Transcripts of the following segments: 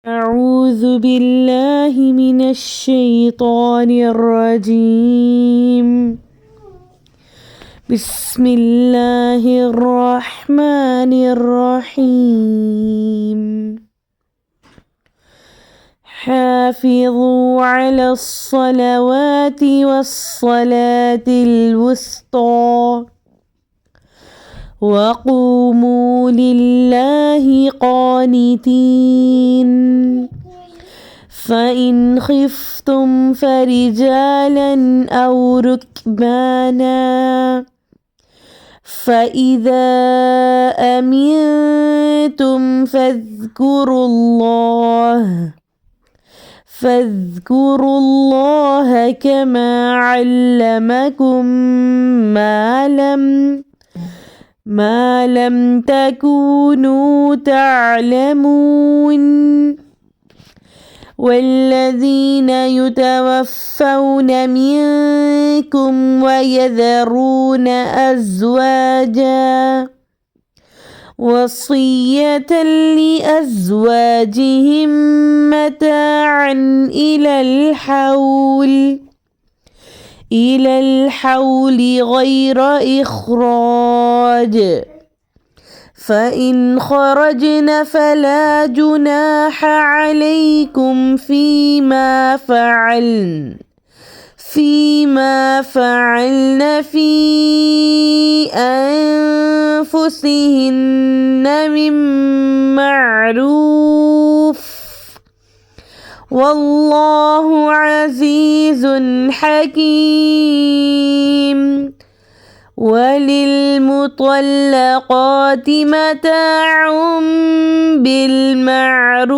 أعوذ بالله من الشيطان الرجيم. بسم الله الرحمن الرحيم. حافظوا على الصلوات والصلاة الوسطى وقوموا لله قانتين. فإن خفتم فرجالا أو ركبانا فإذا أمنتم فاذكروا الله كما علمكم ما لم تكونوا تعلمون. والذين يتوفون منكم ويذرون أزواجا وصية لأزواجهم متاعا إلى الحول غير إخراج. فإن خرجن فلا جناح عليكم فيما فعلن في أنفسهن من معروف والله عزيز حكيم. وللمطلقات متاع بالمعروف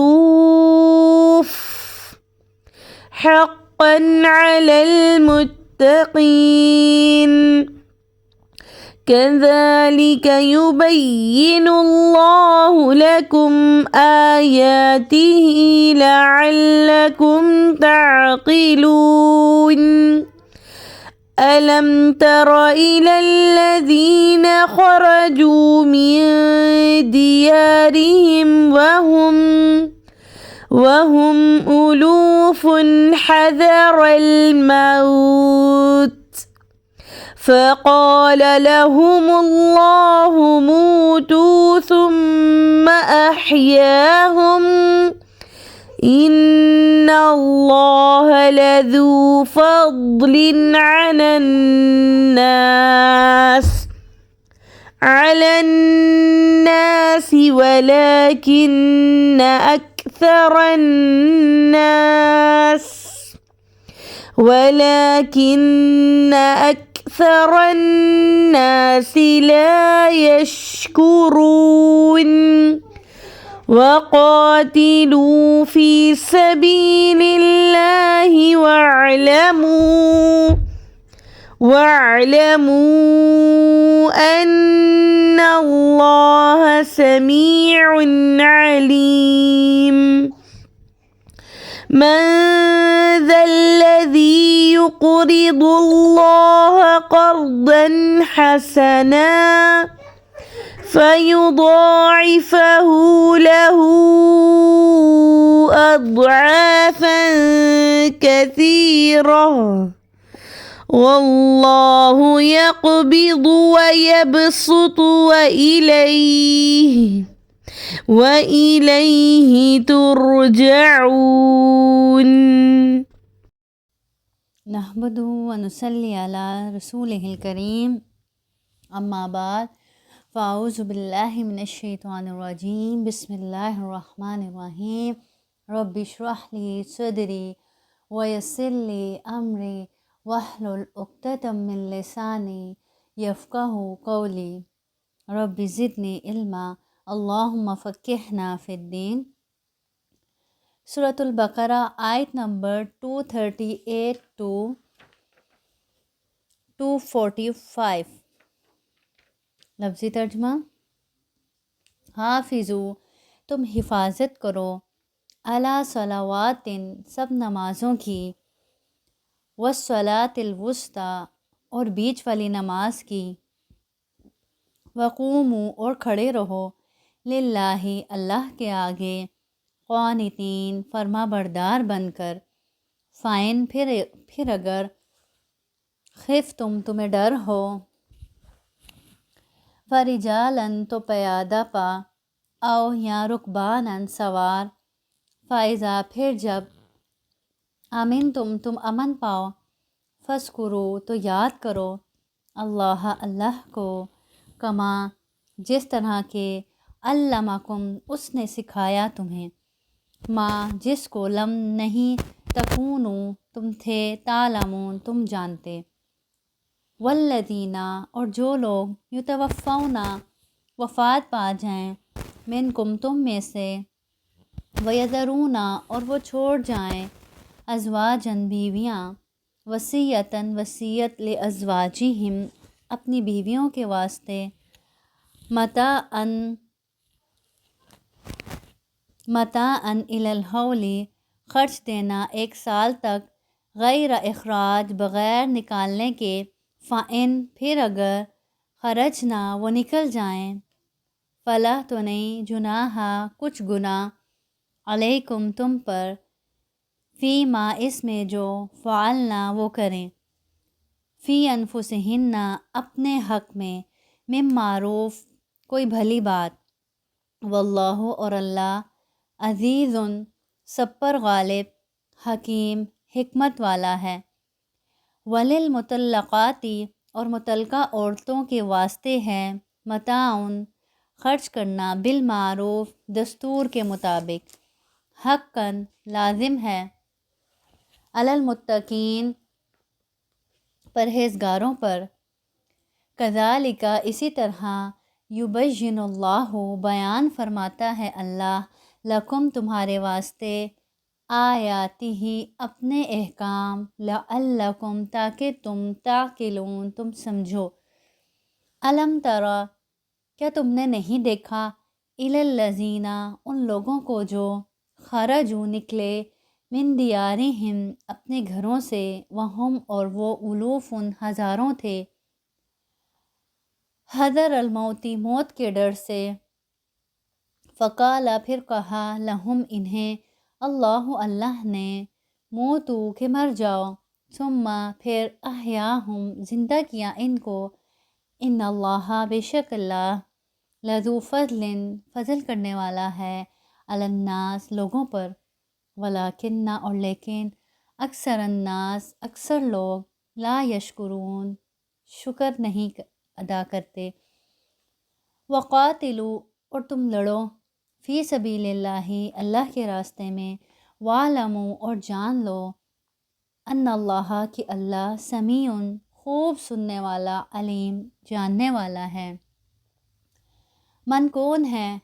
حقا على المتقين. كذلك يبين الله لكم آياته لعلكم تعقلون. ألم تر إلى الذين خرجوا من ديارهم وهم ألوف حذر الموت فقال لهم الله موتوا ثم أحياهم إن الله لذو فضل على الناس ولكن أكثر الناس لا يشكرون. وقاتلوا في سبيل الله واعلموا أن الله سميع عليم. من ذا الذي يقرض الله قرضا حسنا فيضاعفه له أضعافا كثيرة والله يقبض ويبسط وإليه ترجعون. نحمده ونصلي على رسوله الكريم أما بعد فأعوذ بالله من الشيطان الرجيم بسم الله الرحمن الرحيم رب اشرح لي صدري ويسر لي أمري واحلل عقدة من لساني يفقه قولي رب زدني علما اللهم فقهنا في الدين. سورۃ البقرہ آیت نمبر 238 to 245. لفظی ترجمہ: حافظو تم حفاظت کرو، علی صلوات سب نمازوں کی، والصلاۃ الوسطی اور بیچ والی نماز کی، وقوموا اور کھڑے رہو، للہ اللہ کے آگے، قانتین فرما بردار بن کر، فائن پھر اگر خف تمہیں ڈر ہو، فرجالن تو پیادہ پا، او یا رکبانن سوار، فائزہ پھر جب امن تم امن پاؤ، فذکرو تو یاد کرو، اللہ کو، کما جس طرح کہ علمکم اس نے سکھایا تمہیں، ماں جس کو لم نہیں تکونو تم تھے، تعلمون تم جانتے، والذین اور جو لوگ یتوفون وفات پا جائیں، منکم تم میں سے، ویذرون اور وہ چھوڑ جائیں، ازواجن بیویاں، وصیتاً وصیت لازواجہم اپنی بیویوں کے واسطے، متاعً الی الحول خرچ دینا ایک سال تک، غیر اخراج بغیر نکالنے کے، فإن پھر اگر خرجنا وہ نکل جائیں، فلا تو نہیں جناح کچھ گناہ، علیکم تم پر، فی ما اس میں جو فعلنا وہ کریں، فی انفسہن اپنے حق میں، من معروف کوئی بھلی بات، واللہ اور اللہ، عزیز سب پر غالب، حکیم حکمت والا ہے، وللمطلقات اور مطلقہ عورتوں کے واسطے ہے، متاعٌ خرچ کرنا، بالمعروف دستور کے مطابق، حقاً لازم ہے، علی المتقین پرہیزگاروں پر، کذالک اسی طرح، یبین اللہ بیان فرماتا ہے اللہ، لکم تمہارے واسطے، آیاتہ اپنے احکام، لعلکم تاکہ تم، تعقلون تم سمجھو، الم تری کیا تم نے نہیں دیکھا، الی الذین ان لوگوں کو جو، خرجوا نکلے، من دیارہم اپنے گھروں سے، وہم اور وہ، الوف ہزاروں تھے، حذر الموت موت کے ڈر سے، فقال پھر کہا، لہم انہیں، اللہ نے، موتو کہ مر جاؤ، ثم پھر احیاہم زندہ کیا ان کو، ان اللہ بے شک اللہ، لذو فضل فضل کرنے والا ہے، علی الناس لوگوں پر، ولکن اور لیکن، اکثر الناس اکثر لوگ، لا یشکرون شکر نہیں ادا کرتے، وقاتلوا اور تم لڑو، فی سبیل اللہ اللہ کے راستے میں، واعلموا اور جان لو، ان اللہ کہ اللہ، سمیع خوب سننے والا، علیم جاننے والا ہے، من کون ہے،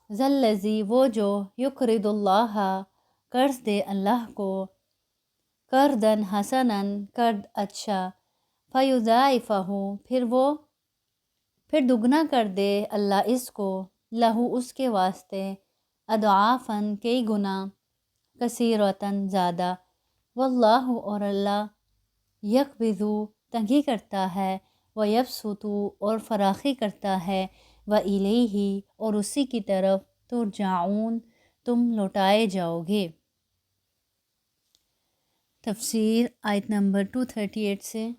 ذالذی وہ جو، یقرض اللہ قرض دے اللہ کو، قرضاً حسناً قرض اچھا، فیضاعفہ پھر دگنا کر دے اللہ اس کو، لہو اس کے واسطے، اضعافاً کئی گنا، کثیرتاً زیادہ، واللہ اور اللہ، یقبض تنگی کرتا ہے، ویبسط اور فراخی کرتا ہے، وإلیہ اور اسی کی طرف، ترجعون تم لوٹائے جاؤ گے۔ تفسیر آیت نمبر 238 سے،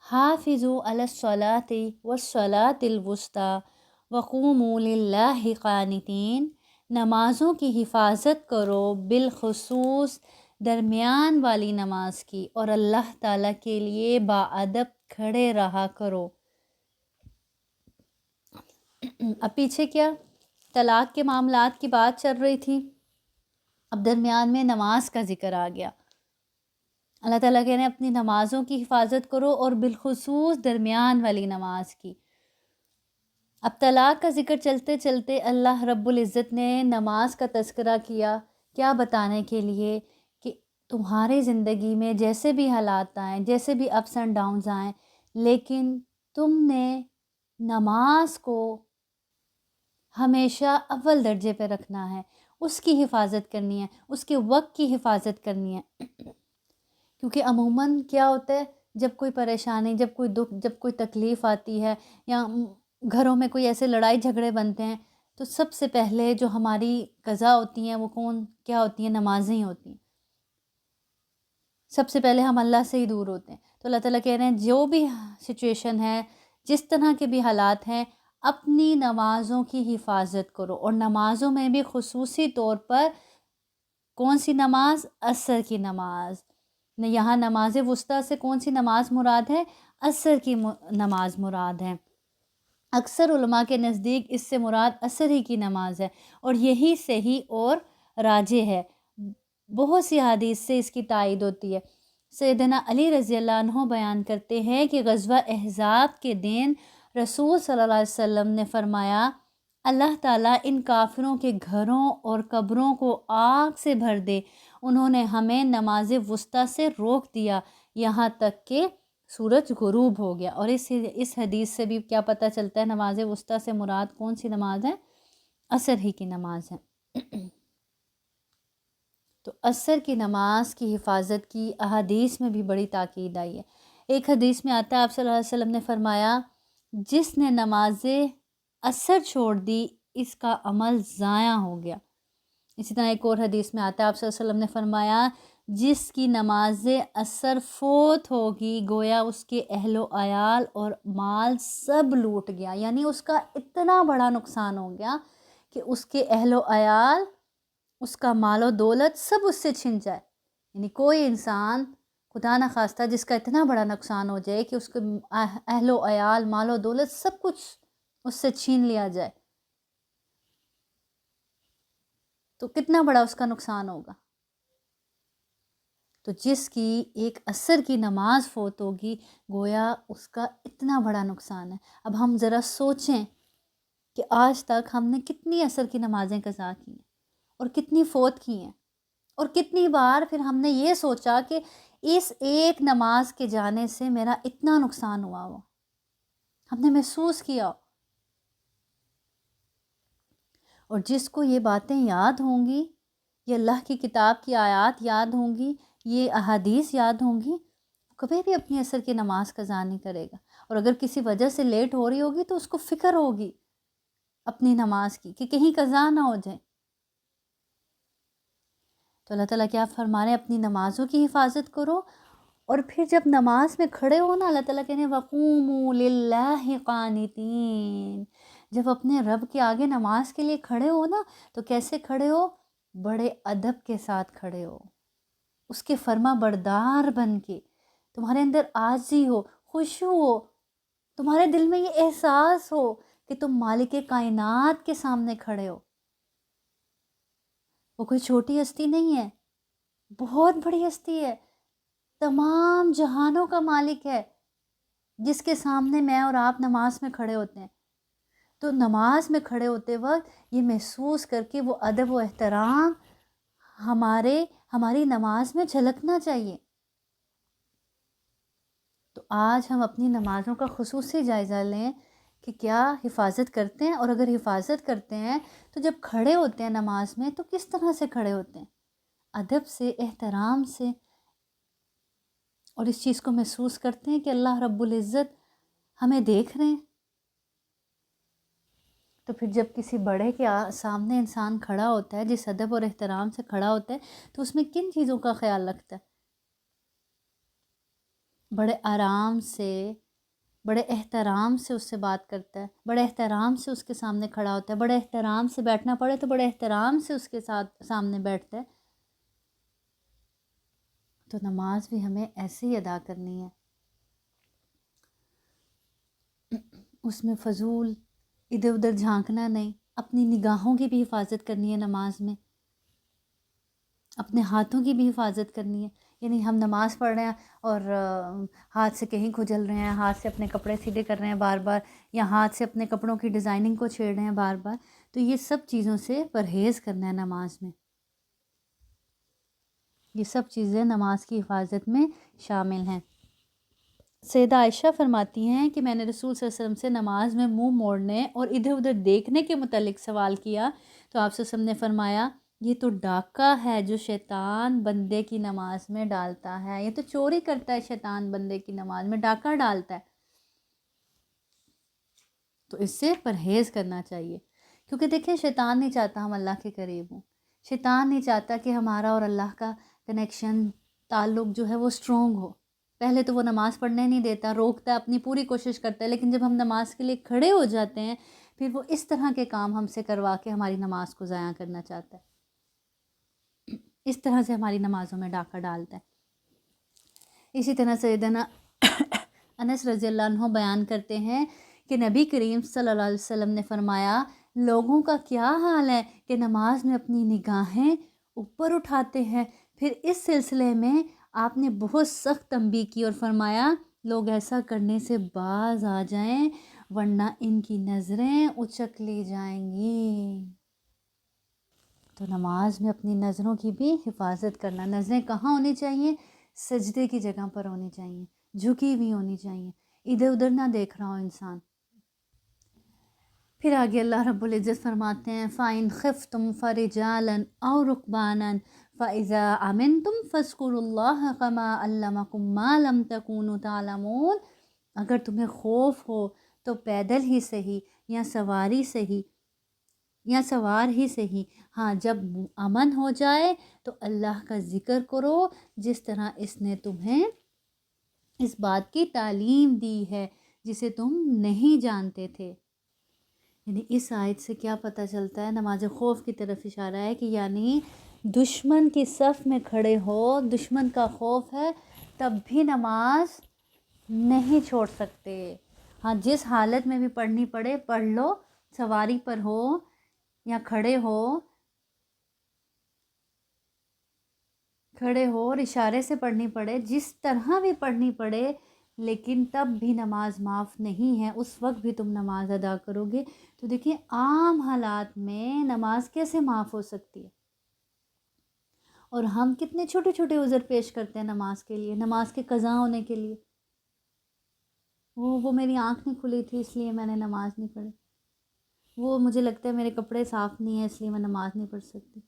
حافظوا علی الصلاۃ والصلاۃ الوسطیٰ وقوموا للہ قانتین، نمازوں کی حفاظت کرو، بالخصوص درمیان والی نماز کی، اور اللہ تعالیٰ کے لیے باادب کھڑے رہا کرو۔ اب پیچھے کیا طلاق کے معاملات کی بات چل رہی تھی، اب درمیان میں نماز کا ذکر آ گیا، اللہ تعالیٰ کہنے اپنی نمازوں کی حفاظت کرو، اور بالخصوص درمیان والی نماز کی۔ اب طلاق کا ذکر چلتے چلتے اللہ رب العزت نے نماز کا تذکرہ کیا بتانے کے لیے کہ تمہاری زندگی میں جیسے بھی حالات آئیں، جیسے بھی اپس اینڈ ڈاؤنز آئیں، لیکن تم نے نماز کو ہمیشہ اول درجے پہ رکھنا ہے، اس کی حفاظت کرنی ہے، اس کے وقت کی حفاظت کرنی ہے، کیونکہ عموماً کیا ہوتا ہے، جب کوئی پریشانی، جب کوئی دکھ، جب کوئی تکلیف آتی ہے، یا گھروں میں کوئی ایسے لڑائی جھگڑے بنتے ہیں، تو سب سے پہلے جو ہماری قضا ہوتی ہیں وہ کیا ہوتی ہیں؟ نمازیں ہی ہوتی ہیں. سب سے پہلے ہم اللہ سے ہی دور ہوتے ہیں. تو اللہ تعالیٰ کہہ رہے ہیں جو بھی سچویشن ہے، جس طرح کے بھی حالات ہیں، اپنی نمازوں کی حفاظت کرو. اور نمازوں میں بھی خصوصی طور پر کون سی نماز؟ عصر کی نماز. یہاں نماز وسطیٰ سے کون سی نماز مراد ہے؟ عصر کی نماز مراد ہے. اکثر علماء کے نزدیک اس سے مراد عصر ہی کی نماز ہے، اور یہی صحیح اور راجح ہے. بہت سی حدیث سے اس کی تائید ہوتی ہے. سیدنا علی رضی اللہ عنہ بیان کرتے ہیں کہ غزوہ احزاب کے دن رسول صلی اللہ علیہ وسلم نے فرمایا، اللہ تعالیٰ ان کافروں کے گھروں اور قبروں کو آگ سے بھر دے. انہوں نے ہمیں نماز وسطیٰ سے روک دیا یہاں تک کہ سورج غروب ہو گیا. اور اس حدیث سے بھی کیا پتہ چلتا ہے؟ نماز وسطیٰ سے مراد کون سی نماز ہے؟ عصر ہی کی نماز ہے. تو عصر کی نماز کی حفاظت کی احادیث میں بھی بڑی تاکید آئی ہے. ایک حدیث میں آتا ہے، آپ صلی اللہ علیہ وسلم نے فرمایا، جس نے نماز عصر چھوڑ دی اس کا عمل ضائع ہو گیا. اسی طرح ایک اور حدیث میں آتا ہے، آپ صلی اللہ علیہ وسلم نے فرمایا، جس کی نماز عصر فوت ہوگی گویا اس کے اہل و عیال اور مال سب لوٹ گیا. یعنی اس کا اتنا بڑا نقصان ہو گیا کہ اس کے اہل و عیال، اس کا مال و دولت سب اس سے چھن جائے. یعنی کوئی انسان خدا نہ خواستہ جس کا اتنا بڑا نقصان ہو جائے کہ اس کے اہل و عیال، مال و دولت سب کچھ اس سے چھین لیا جائے، تو کتنا بڑا اس کا نقصان ہوگا. تو جس کی ایک عصر کی نماز فوت ہوگی گویا اس کا اتنا بڑا نقصان ہے. اب ہم ذرا سوچیں کہ آج تک ہم نے کتنی عصر کی نمازیں قضا کی ہیں اور کتنی فوت کی ہیں، اور کتنی بار پھر ہم نے یہ سوچا کہ اس ایک نماز کے جانے سے میرا اتنا نقصان ہوا ہو، ہم نے محسوس کیا. اور جس کو یہ باتیں یاد ہوں گی، یہ اللہ کی کتاب کی آیات یاد ہوں گی، یہ احادیث یاد ہوں گی، کبھی بھی اپنی عصر کی نماز قضا نہیں کرے گا. اور اگر کسی وجہ سے لیٹ ہو رہی ہوگی تو اس کو فکر ہوگی اپنی نماز کی کہ کہیں قضا نہ ہو جائے. تو اللہ تعالیٰ کیا فرما رہے ہیں؟ اپنی نمازوں کی حفاظت کرو. اور پھر جب نماز میں کھڑے ہو نا، اللہ تعالیٰ کہتے ہیں وَقُومُوا لِلَّهِ قَانِتِينَ. جب اپنے رب کے آگے نماز کے لیے کھڑے ہو نا، تو کیسے کھڑے ہو؟ بڑے ادب کے ساتھ کھڑے ہو، اس کے فرما بردار بن کے. تمہارے اندر عاجزی ہو، خشوع ہو، تمہارے دل میں یہ احساس ہو کہ تم مالک کائنات کے سامنے کھڑے ہو. وہ کوئی چھوٹی ہستی نہیں ہے، بہت بڑی ہستی ہے، تمام جہانوں کا مالک ہے، جس کے سامنے میں اور آپ نماز میں کھڑے ہوتے ہیں. تو نماز میں کھڑے ہوتے وقت یہ محسوس کر کے وہ ادب و احترام ہماری نماز میں جھلکنا چاہیے. تو آج ہم اپنی نمازوں کا خصوصی جائزہ لیں کہ کیا حفاظت کرتے ہیں، اور اگر حفاظت کرتے ہیں تو جب کھڑے ہوتے ہیں نماز میں تو کس طرح سے کھڑے ہوتے ہیں؟ ادب سے، احترام سے، اور اس چیز کو محسوس کرتے ہیں کہ اللہ رب العزت ہمیں دیکھ رہے ہیں. تو پھر جب کسی بڑے کے سامنے انسان کھڑا ہوتا ہے، جس ادب اور احترام سے کھڑا ہوتا ہے، تو اس میں کن چیزوں کا خیال رکھتا ہے؟ بڑے آرام سے، بڑے احترام سے اس سے بات کرتا ہے، بڑے احترام سے اس کے سامنے کھڑا ہوتا ہے، بڑے احترام سے بیٹھنا پڑے تو بڑے احترام سے اس کے سامنے بیٹھتا ہے. تو نماز بھی ہمیں ایسے ہی ادا کرنی ہے. اس میں فضول ادھر ادھر جھانکنا نہیں. اپنی نگاہوں کی بھی حفاظت کرنی ہے نماز میں، اپنے ہاتھوں کی بھی حفاظت کرنی ہے. یعنی ہم نماز پڑھ رہے ہیں اور ہاتھ سے کہیں کھجل رہے ہیں، ہاتھ سے اپنے کپڑے سیدھے کر رہے ہیں بار بار، یا ہاتھ سے اپنے کپڑوں کی ڈیزائننگ کو چھیڑ رہے ہیں بار بار. تو یہ سب چیزوں سے پرہیز کرنا ہے نماز میں. یہ سب چیزیں نماز کی حفاظت میں شامل ہیں. سیدہ عائشہ فرماتی ہیں کہ میں نے رسول صلی اللہ علیہ وسلم سے نماز میں منہ موڑنے اور ادھر ادھر دیکھنے کے متعلق سوال کیا تو آپ صلی اللہ علیہ وسلم نے فرمایا، یہ تو ڈاکہ ہے جو شیطان بندے کی نماز میں ڈالتا ہے. یہ تو چوری کرتا ہے شیطان بندے کی نماز میں، ڈاکہ ڈالتا ہے. تو اس سے پرہیز کرنا چاہیے کیونکہ دیکھیں شیطان نہیں چاہتا ہم اللہ کے قریب ہوں، شیطان نہیں چاہتا کہ ہمارا اور اللہ کا کنیکشن، تعلق جو ہے وہ اسٹرونگ ہو۔ پہلے تو وہ نماز پڑھنے نہیں دیتا، روکتا ہے، اپنی پوری کوشش کرتا ہے، لیکن جب ہم نماز کے لیے کھڑے ہو جاتے ہیں پھر وہ اس طرح کے کام ہم سے کروا کے ہماری نماز کو ضائع کرنا چاہتا ہے، اس طرح سے ہماری نمازوں میں ڈاکہ ڈالتا ہے۔ اسی طرح سیدنا انس رضی اللہ عنہ بیان کرتے ہیں کہ نبی کریم صلی اللہ علیہ وسلم نے فرمایا، لوگوں کا کیا حال ہے کہ نماز میں اپنی نگاہیں اوپر اٹھاتے ہیں۔ پھر اس سلسلے میں آپ نے بہت سخت تنبیہ کی اور فرمایا، لوگ ایسا کرنے سے باز آ جائیں ورنہ ان کی نظریں اچک لی جائیں گی۔ تو نماز میں اپنی نظروں کی بھی حفاظت کرنا۔ نظریں کہاں ہونی چاہیے؟ سجدے کی جگہ پر ہونی چاہیے، جھکی ہوئی ہونی چاہیے، ادھر ادھر نہ دیکھ رہا ہو انسان۔ پھر آگے اللہ رب العزت فرماتے ہیں، فَإِنْ خِفْتُمْ فَرِجَالًا أَوْ رُكْبَانًا فَإِذَا أَمِنْتُمْ فَاذْكُرُوا اللَّهَ كَمَا عَلَّمَكُمْ مَا لَمْ تَكُونُوا تَعْلَمُونَ۔ اگر تمہیں خوف ہو تو پیدل ہی صحیح یا سواری صحیح یا سوار ہی صحیح، ہاں جب امن ہو جائے تو اللہ کا ذکر کرو جس طرح اس نے تمہیں اس بات کی تعلیم دی ہے جسے تم نہیں جانتے تھے۔ یعنی اس آیت سے کیا پتہ چلتا ہے؟ نماز خوف کی طرف اشارہ ہے کہ یعنی دشمن کی صف میں کھڑے ہو، دشمن کا خوف ہے، تب بھی نماز نہیں چھوڑ سکتے۔ ہاں جس حالت میں بھی پڑھنی پڑے پڑھ لو، سواری پر ہو یا کھڑے ہو اور اشارے سے پڑھنی پڑے، جس طرح بھی پڑھنی پڑے، لیکن تب بھی نماز معاف نہیں ہے، اس وقت بھی تم نماز ادا کرو گے۔ تو دیکھیں عام حالات میں نماز کیسے معاف ہو سکتی ہے، اور ہم کتنے چھوٹے چھوٹے عذر پیش کرتے ہیں نماز کے لیے، نماز کے قضا ہونے کے لیے۔ وہ میری آنکھ نہیں کھلی تھی اس لیے میں نے نماز نہیں پڑھی، وہ مجھے لگتا ہے میرے کپڑے صاف نہیں ہیں اس لیے میں نماز نہیں پڑھ سکتی۔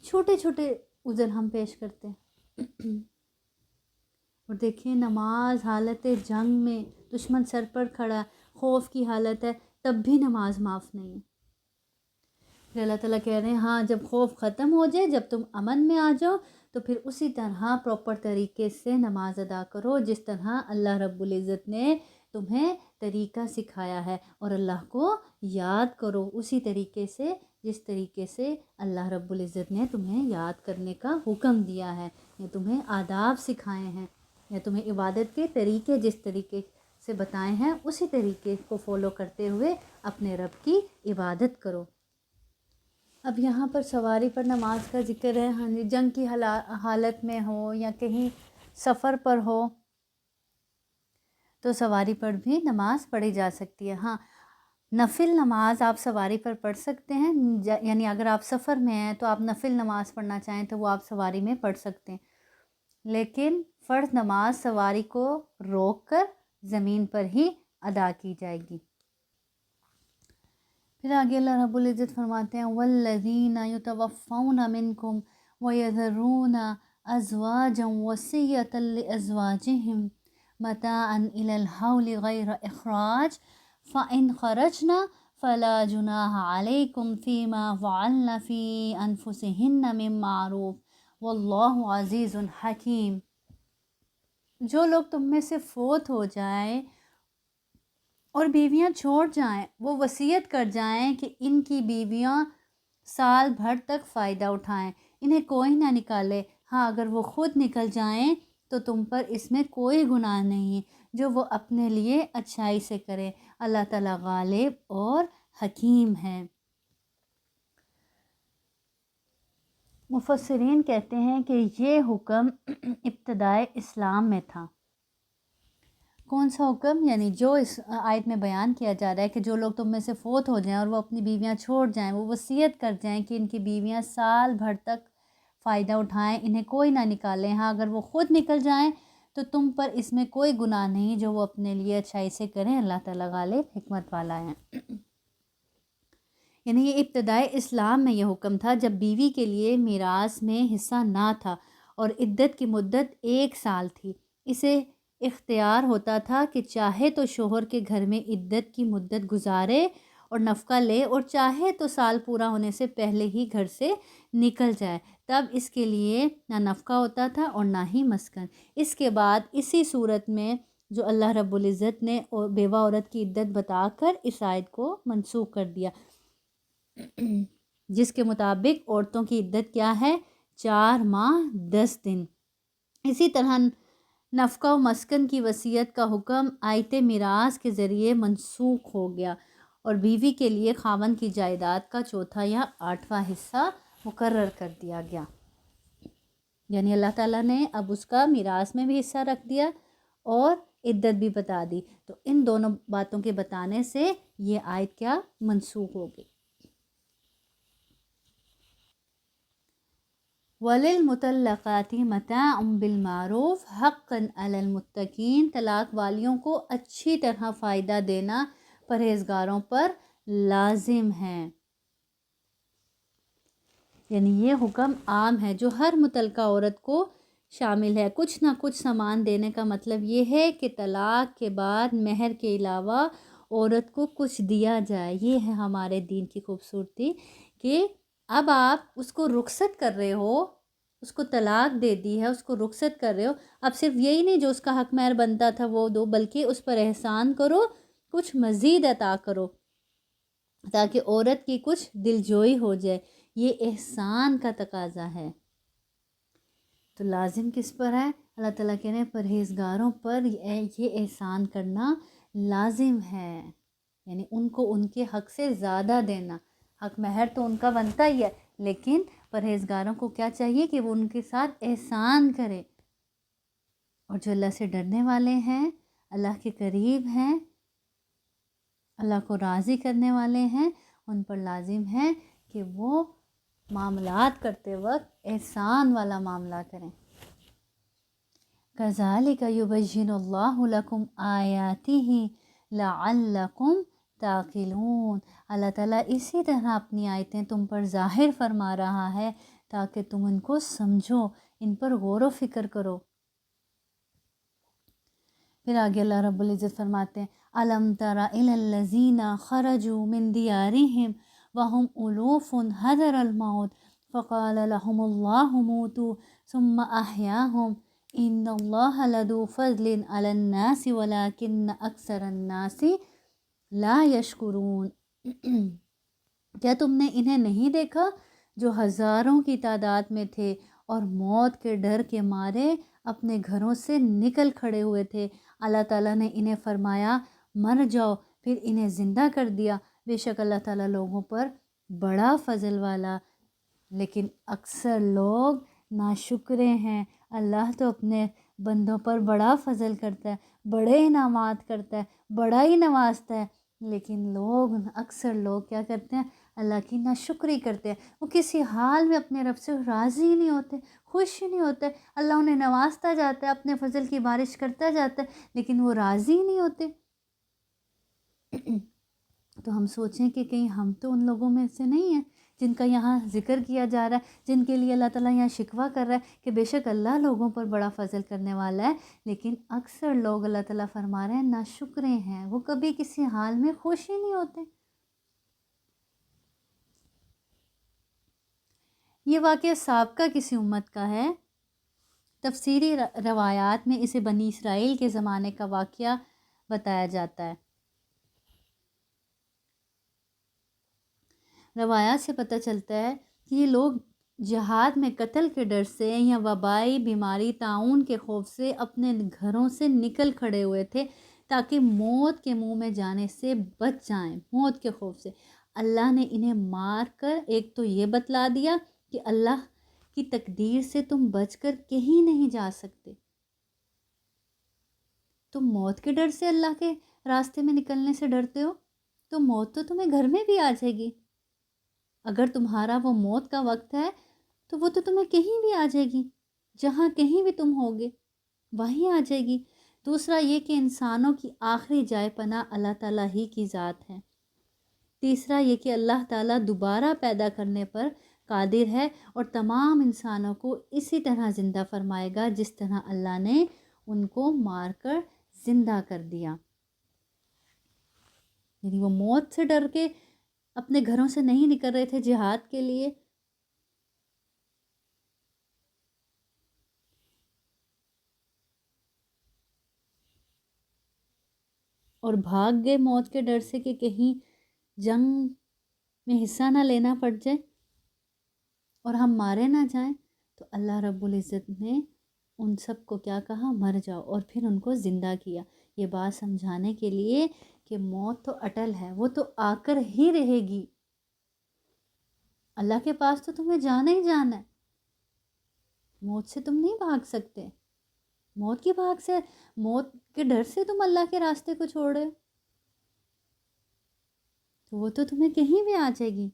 چھوٹے چھوٹے عذر ہم پیش کرتے ہیں۔ اور دیکھیں نماز حالت جنگ میں دشمن سر پر کھڑا، خوف کی حالت ہے، تب بھی نماز معاف نہیں ہے۔ پھر اللہ تعالیٰ کہہ رہے ہیں ہاں جب خوف ختم ہو جائے، جب تم امن میں آ جاؤ تو پھر اسی طرح پراپر طریقے سے نماز ادا کرو جس طرح اللہ رب العزت نے تمہیں طریقہ سکھایا ہے، اور اللہ کو یاد کرو اسی طریقے سے جس طریقے سے اللہ رب العزت نے تمہیں یاد کرنے کا حکم دیا ہے، یا تمہیں آداب سکھائے ہیں، یا تمہیں عبادت کے طریقے جس طریقے سے بتائے ہیں اسی طریقے کو فالو کرتے ہوئے اپنے رب کی عبادت کرو۔ اب یہاں پر سواری پر نماز کا ذکر ہے، ہاں جی جنگ کی حالت میں ہو یا کہیں سفر پر ہو تو سواری پر بھی نماز پڑھی جا سکتی ہے۔ ہاں نفل نماز آپ سواری پر پڑھ سکتے ہیں، یعنی اگر آپ سفر میں ہیں تو آپ نفل نماز پڑھنا چاہیں تو وہ آپ سواری میں پڑھ سکتے ہیں، لیکن فرض نماز سواری کو روک کر زمین پر ہی ادا کی جائے گی۔ پھر آگے اللہ رب العزت فرماتے ہیں وَالَّذِينَ يُتَوَفَّوْنَ مِنْكُمْ وَيَذَرُونَ أَزْوَاجًا وَصِيَّةً لِأَزْوَاجِهِمْ مَتَاعًا إِلَى الْحَوْلِ غَيْرَ إِخْرَاجٍ فَإِنْ خَرَجْنَ فَلَا جُنَاحَ عَلَيْكُمْ فِيمَا فَعَلْنَ فِي أَنفُسِهِنَّ مِن مَّعْرُوفٍ وَاللَّهُ عَزِيزٌ حَكِيمٌ۔ جو لوگ تم میں سے فوت ہو جائیں اور بیویاں چھوڑ جائیں، وہ وصیت کر جائیں کہ ان کی بیویاں سال بھر تک فائدہ اٹھائیں، انہیں کوئی نہ نکالے۔ ہاں اگر وہ خود نکل جائیں تو تم پر اس میں کوئی گناہ نہیں، جو وہ اپنے لیے اچھائی سے کرے، اللہ تعالیٰ غالب اور حکیم ہے۔ مفسرین کہتے ہیں کہ یہ حکم ابتدائے اسلام میں تھا۔ کون سا حکم؟ یعنی جو اس آیت میں بیان کیا جا رہا ہے کہ جو لوگ تم میں سے فوت ہو جائیں اور وہ اپنی بیویاں چھوڑ جائیں، وہ وصیت کر جائیں کہ ان کی بیویاں سال بھر تک فائدہ اٹھائیں، انہیں کوئی نہ نکالیں۔ ہاں اگر وہ خود نکل جائیں تو تم پر اس میں کوئی گناہ نہیں، جو وہ اپنے لیے اچھائی سے کریں، اللہ تعالیٰ غالب حکمت والا ہے۔ یعنی یہ ابتدائے اسلام میں یہ حکم تھا جب بیوی کے لیے میراث میں حصہ نہ تھا اور عدت کی مدت 1 سال تھی، اسے اختیار ہوتا تھا کہ چاہے تو شوہر کے گھر میں عدت کی مدت گزارے اور نفقہ لے اور چاہے تو سال پورا ہونے سے پہلے ہی گھر سے نکل جائے، تب اس کے لیے نہ نفقہ ہوتا تھا اور نہ ہی مسکن۔ اس کے بعد اسی صورت میں جو اللہ رب العزت نے بیوہ عورت کی عدت بتا کر اس آیت کو منسوخ کر دیا، جس کے مطابق عورتوں کی عدت کیا ہے؟ 4 ماہ 10 دن۔ اسی طرح نفقہ و مسکن کی وصیت کا حکم آیت میراث کے ذریعے منسوخ ہو گیا اور بیوی کے لیے خاوند کی جائیداد کا 4تھا یا 8واں حصہ مقرر کر دیا گیا، یعنی اللہ تعالیٰ نے اب اس کا میراث میں بھی حصہ رکھ دیا اور عدت بھی بتا دی۔ تو ان دونوں باتوں کے بتانے سے یہ آیت کیا؟ منسوخ ہو گئی۔ وَلِلْمُطَلَّقَاتِ مَتَاعٌ بِالْمَعْرُوفِ حَقًّا عَلَى الْمُتَّقِينَ، طلاق والیوں کو اچھی طرح فائدہ دینا پرہیزگاروں پر لازم ہے، یعنی یہ حکم عام ہے جو ہر متعلقہ عورت کو شامل ہے۔ کچھ نہ کچھ سامان دینے کا مطلب یہ ہے کہ طلاق کے بعد مہر کے علاوہ عورت کو کچھ دیا جائے۔ یہ ہے ہمارے دین کی خوبصورتی کہ اب آپ اس کو رخصت کر رہے ہو، اس کو طلاق دے دی ہے، اس کو رخصت کر رہے ہو، اب صرف یہی نہیں جو اس کا حق مہر بنتا تھا وہ دو، بلکہ اس پر احسان کرو، کچھ مزید عطا کرو تاکہ عورت کی کچھ دلجوئی ہو جائے۔ یہ احسان کا تقاضا ہے۔ تو لازم کس پر ہے؟ اللہ تعالیٰ کہہ رہے ہیں پرہیزگاروں پر یہ احسان کرنا لازم ہے، یعنی ان کو ان کے حق سے زیادہ دینا۔ حق مہر تو ان کا بنتا ہی ہے، لیکن پرہیزگاروں کو کیا چاہیے کہ وہ ان کے ساتھ احسان کرے، اور جو اللہ سے ڈرنے والے ہیں، اللہ کے قریب ہیں، اللہ کو راضی کرنے والے ہیں، ان پر لازم ہے کہ وہ معاملات کرتے وقت احسان والا معاملہ کریں۔ كَذَلِكَ يُبَيِّنُ اللَّهُ لَكُمْ آيَاتِهِ لَعَلَّكُمْ تَعْقِلُونَ، اللہ تعالیٰ اسی طرح اپنی آیتیں تم پر ظاہر فرما رہا ہے تاکہ تم ان کو سمجھو، ان پر غور و فکر کرو۔ پھر آگے اللہ رب العزت فرماتے ہیں أَلَمْ تَرَ إِلَى الَّذِينَ خَرَجُوا مِنْ دِيَارِهِمْ وَهُمْ أُلُوفٌ حَذَرَ الْمَوْتِ فَقَالَ لَهُمُ اللَّهُ مُوتُوا ثُمَّ أَحْيَاهُمْ إِنَّ اللَّهَ لَذُو فَضْلٍ عَلَى النَّاسِ وَلَكِنَّ أَكْثَرَ النَّاسِ لَا يَشْكُرُونَ، کیا تم نے انہیں نہیں دیکھا جو ہزاروں کی تعداد میں تھے اور موت کے ڈر کے مارے اپنے گھروں سے نکل کھڑے ہوئے تھے؟ اللہ تعالیٰ نے انہیں فرمایا مر جاؤ، پھر انہیں زندہ کر دیا۔ بے شک اللہ تعالیٰ لوگوں پر بڑا فضل والا، لیکن اکثر لوگ ناشکرے ہیں۔ اللہ تو اپنے بندوں پر بڑا فضل کرتا ہے، بڑے انعامات کرتا ہے، بڑا ہی نوازتا ہے، لیکن لوگ اکثر لوگ کیا کرتے ہیں؟ اللہ کی ناشکری کرتے ہیں۔ وہ کسی حال میں اپنے رب سے راضی ہی نہیں ہوتے، خوش ہی نہیں ہوتے۔ اللہ انہیں نوازتا جاتا ہے، اپنے فضل کی بارش کرتا جاتا ہے، لیکن وہ راضی ہی نہیں ہوتے۔ تو ہم سوچیں کہ کہیں ہم تو ان لوگوں میں سے نہیں ہیں جن کا یہاں ذکر کیا جا رہا ہے، جن کے لیے اللہ تعالیٰ یہاں شکوہ کر رہا ہے کہ بے شک اللہ لوگوں پر بڑا فضل کرنے والا ہے، لیکن اکثر لوگ اللہ تعالیٰ فرما رہے ہیں ناشکرے ہیں، وہ کبھی کسی حال میں خوش ہی نہیں ہوتے۔ یہ واقعہ سابقہ کسی امت کا ہے۔ تفسیری روایات میں اسے بنی اسرائیل کے زمانے کا واقعہ بتایا جاتا ہے۔ روایات سے پتہ چلتا ہے کہ یہ لوگ جہاد میں قتل کے ڈر سے یا وبائی بیماری طاعون کے خوف سے اپنے گھروں سے نکل کھڑے ہوئے تھے تاکہ موت کے منہ میں جانے سے بچ جائیں۔ موت کے خوف سے اللہ نے انہیں مار کر ایک تو یہ بتلا دیا کہ اللہ کی تقدیر سے تم بچ کر کہیں نہیں جا سکتے، تم موت کے ڈر سے اللہ کے راستے میں نکلنے سے ڈرتے ہو، تو موت تو تمہیں گھر میں بھی آ جائے گی۔ اگر تمہارا وہ موت کا وقت ہے تو وہ تو تمہیں کہیں بھی آ جائے گی، جہاں کہیں بھی تم ہوگے وہیں آ جائے گی۔ دوسرا یہ کہ انسانوں کی آخری جائے پناہ اللہ تعالیٰ ہی کی ذات ہے۔ تیسرا یہ کہ اللہ تعالیٰ دوبارہ پیدا کرنے پر قادر ہے اور تمام انسانوں کو اسی طرح زندہ فرمائے گا جس طرح اللہ نے ان کو مار کر زندہ کر دیا۔ یعنی وہ موت سے ڈر کے اپنے گھروں سے نہیں نکل رہے تھے جہاد کے لیے، اور بھاگ گئے موت کے ڈر سے کہ کہیں جنگ میں حصہ نہ لینا پڑ جائے اور ہم مارے نہ جائیں، تو اللہ رب العزت نے ان سب کو کیا کہا، مر جاؤ، اور پھر ان کو زندہ کیا، یہ بات سمجھانے کے لیے کہ موت تو اٹل ہے، وہ تو آ کر ہی رہے گی، اللہ کے پاس تو تمہیں جانا ہی جانا ہے، موت سے تم نہیں بھاگ سکتے، موت کی بھاگ سے، موت کے ڈر سے تم اللہ کے راستے کو چھوڑ رہے ہو، تو وہ تو تمہیں کہیں بھی آ جائے گی۔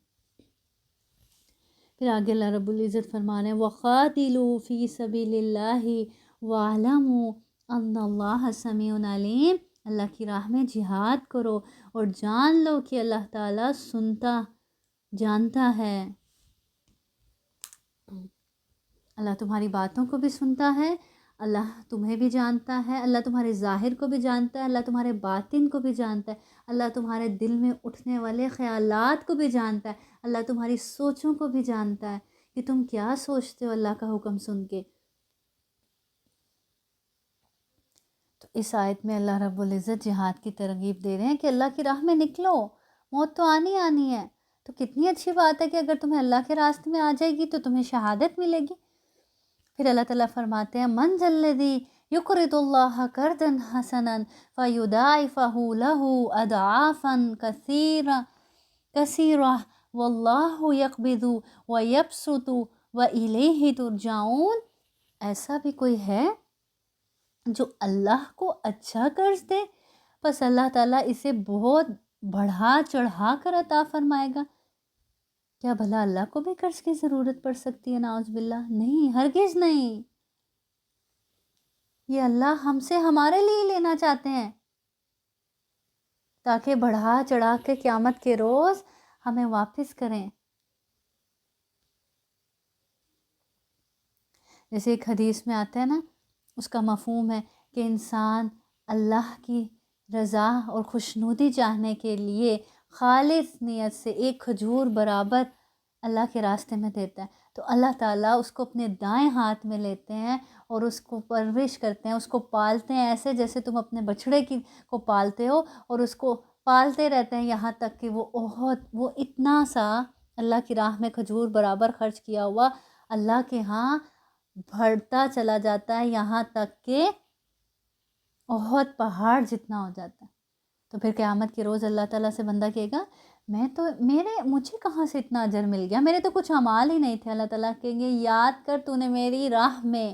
پھر آگے اللہ رب العزت فرما رہے ہیں وَقَاتِلُوا فِي سَبِيلِ اللَّهِ وَاعْلَمُوا أَنَّ اللَّهَ سَمِيعٌ عَلِيمٌ، اللہ کی راہ میں جہاد کرو اور جان لو کہ اللہ تعالیٰ سنتا جانتا ہے، اللہ تمہاری باتوں کو بھی سنتا ہے، اللہ تمہیں بھی جانتا ہے، اللہ تمہارے ظاہر کو بھی جانتا ہے، اللہ تمہارے باطن کو بھی جانتا ہے، اللہ تمہارے دل میں اٹھنے والے خیالات کو بھی جانتا ہے، اللہ تمہاری سوچوں کو بھی جانتا ہے کہ تم کیا سوچتے ہو اللہ کا حکم سن کے۔ تو اس آیت میں اللہ رب العزت جہاد کی ترغیب دے رہے ہیں کہ اللہ کی راہ میں نکلو، موت تو آنی آنی ہے، تو کتنی اچھی بات ہے کہ اگر تمہیں اللہ کے راستے میں آ جائے گی تو تمہیں شہادت ملے گی۔ پھر اللہ تعالیٰ فرماتے ہیں من ذا الذی یقرض اللہ قرضا حسنا فیضاعفہ لہ اضعافا کثیرہ واللہ یقبض ویبسط والیہ ترجعون، ایسا بھی کوئی ہے جو اللہ کو اچھا قرض دے، بس اللہ تعالیٰ اسے بہت بڑھا چڑھا کر عطا فرمائے گا؟ کیا بھلا اللہ کو بھی قرض کی ضرورت پڑ سکتی ہے؟ نعوذ باللہ، نہیں، ہرگز نہیں، یہ اللہ ہم سے ہمارے لیے لینا چاہتے ہیں تاکہ بڑھا چڑھا کے قیامت کے روز ہمیں واپس کریں۔ جیسے ایک حدیث میں آتا ہے نا، اس کا مفہوم ہے کہ انسان اللہ کی رضا اور خوشنودی چاہنے کے لیے خالص نیت سے ایک کھجور برابر اللہ کے راستے میں دیتا ہے، تو اللہ تعالیٰ اس کو اپنے دائیں ہاتھ میں لیتے ہیں اور اس کو پرورش کرتے ہیں، اس کو پالتے ہیں، ایسے جیسے تم اپنے بچڑے کو پالتے ہو، اور اس کو پالتے رہتے ہیں یہاں تک کہ وہ اتنا سا اللہ کی راہ میں کھجور برابر خرچ کیا ہوا اللہ کے ہاں بڑھتا چلا جاتا ہے، یہاں تک کہ احد پہاڑ جتنا ہو جاتا ہے۔ تو پھر قیامت کے روز اللہ تعالیٰ سے بندہ کہے گا مجھے کہاں سے اتنا اجر مل گیا، میرے تو کچھ اعمال ہی نہیں تھے۔ اللہ تعالیٰ کہیں گے یاد کر تو نے میری راہ میں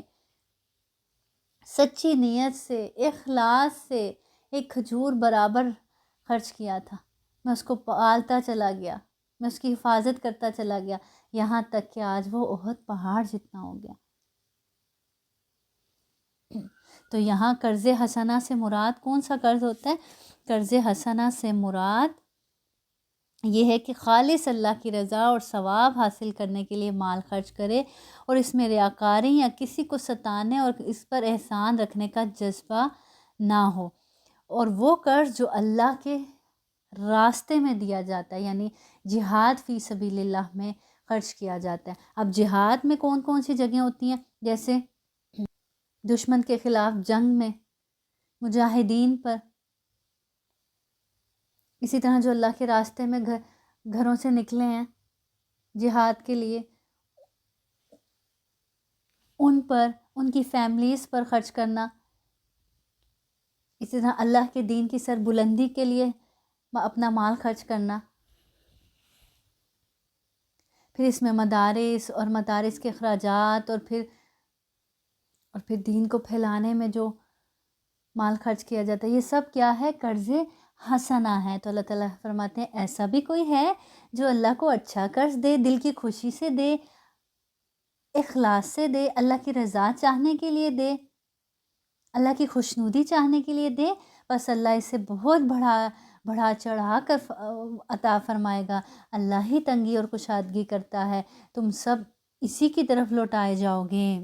سچی نیت سے، اخلاص سے ایک کھجور برابر خرچ کیا تھا، میں اس کو پالتا چلا گیا، میں اس کی حفاظت کرتا چلا گیا، یہاں تک کہ آج وہ احد پہاڑ جتنا ہو گیا۔ تو یہاں قرض حسنہ سے مراد کون سا قرض ہوتا ہے؟ قرض حسنہ سے مراد یہ ہے کہ خالص اللہ کی رضا اور ثواب حاصل کرنے کے لیے مال خرچ کرے اور اس میں ریاکاری یا کسی کو ستانے اور اس پر احسان رکھنے کا جذبہ نہ ہو، اور وہ قرض جو اللہ کے راستے میں دیا جاتا ہے، یعنی جہاد فی سبیل اللہ میں خرچ کیا جاتا ہے۔ اب جہاد میں کون کون سی جگہیں ہوتی ہیں؟ جیسے دشمن کے خلاف جنگ میں مجاہدین پر، اسی طرح جو اللہ کے راستے میں گھروں سے نکلے ہیں جہاد کے لیے، ان پر، ان کی فیملیز پر خرچ کرنا، اسی طرح اللہ کے دین کی سربلندی کے لیے اپنا مال خرچ کرنا۔ پھر اس میں مدارس اور مدارس کے اخراجات اور پھر دین کو پھیلانے میں جو مال خرچ کیا جاتا ہے، یہ سب کیا ہے؟ قرض حسنہ ہے۔ تو اللہ تعالیٰ فرماتے ہیں ایسا بھی کوئی ہے جو اللہ کو اچھا قرض دے، دل کی خوشی سے دے، اخلاص سے دے، اللہ کی رضا چاہنے کے لیے دے، اللہ کی خوشنودی چاہنے کے لیے دے، بس اللہ اسے بہت بڑھا چڑھا کر عطا فرمائے گا۔ اللہ ہی تنگی اور کشادگی کرتا ہے، تم سب اسی کی طرف لوٹائے جاؤ گے۔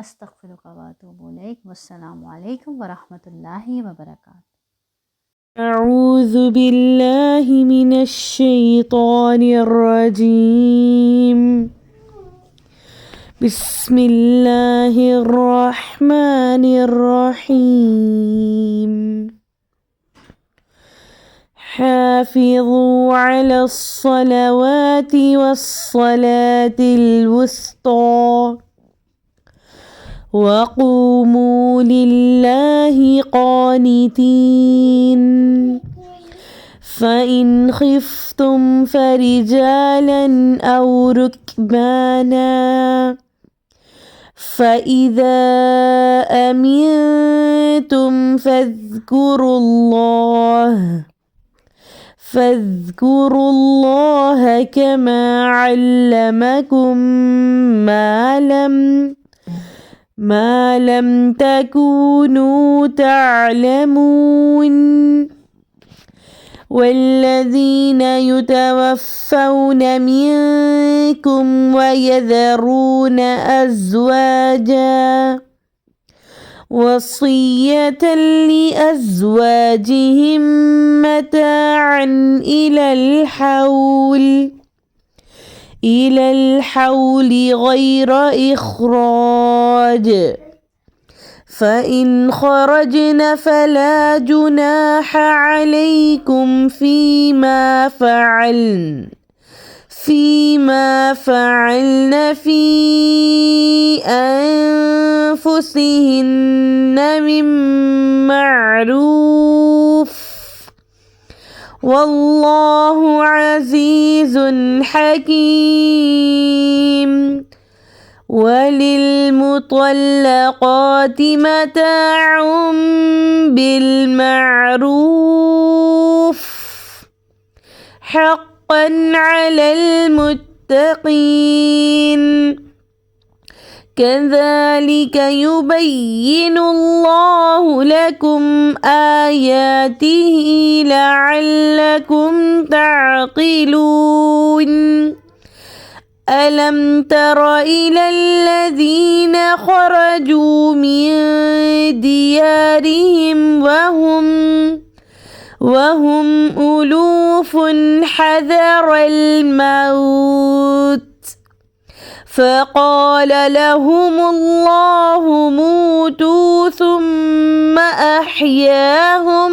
استغفرک و اتوب الیک۔ والسلام علیکم ورحمۃ اللہ وبرکاتہ۔ أعوذ بالله من الشيطان الرجيم. بسم الله الرحمن الرحيم. حافظوا على الصلوات والصلاة الوسطى وقوموا لله قانتين. فإن خفتم فرجالا أو ركبانا فإذا أمنتم فاذكروا الله كما علمكم ما لم تكونوا تعلمون. والذين يتوفون منكم ويذرون أزواجا وصية لأزواجهم متاعا إلى الحول غير إخراج. فإن خرجن فلا جناح عليكم فيما فعلن في أنفسهن من معروف والله عزيز حكيم. وللمطلقات متاع بالمعروف حقا على المتقين. كذلك يبين الله لكم آياته لعلكم تعقلون. ألم تر إلى الذين خرجوا من ديارهم وهم ألوف حذر الموت فقال لهم الله موتوا ثم أحياهم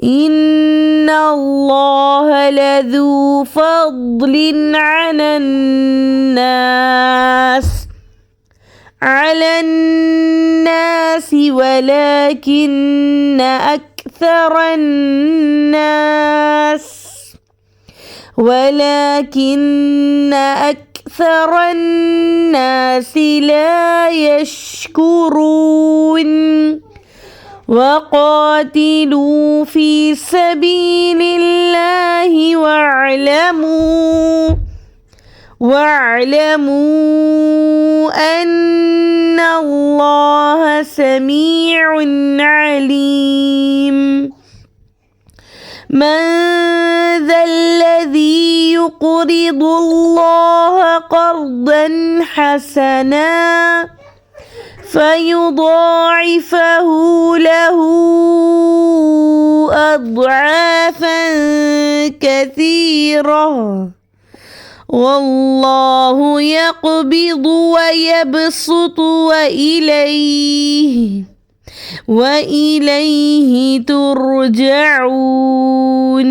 إن الله لذو فضل على الناس ولكن أكثر الناس لا يشكرون. وقاتلوا في سبيل الله واعلموا أن الله سميع عليم. من ذا الذي يقرض الله قرضا حسنا فيضاعفه له أضعافا كثيرة والله يقبض ويبسط وإليه ترجعون.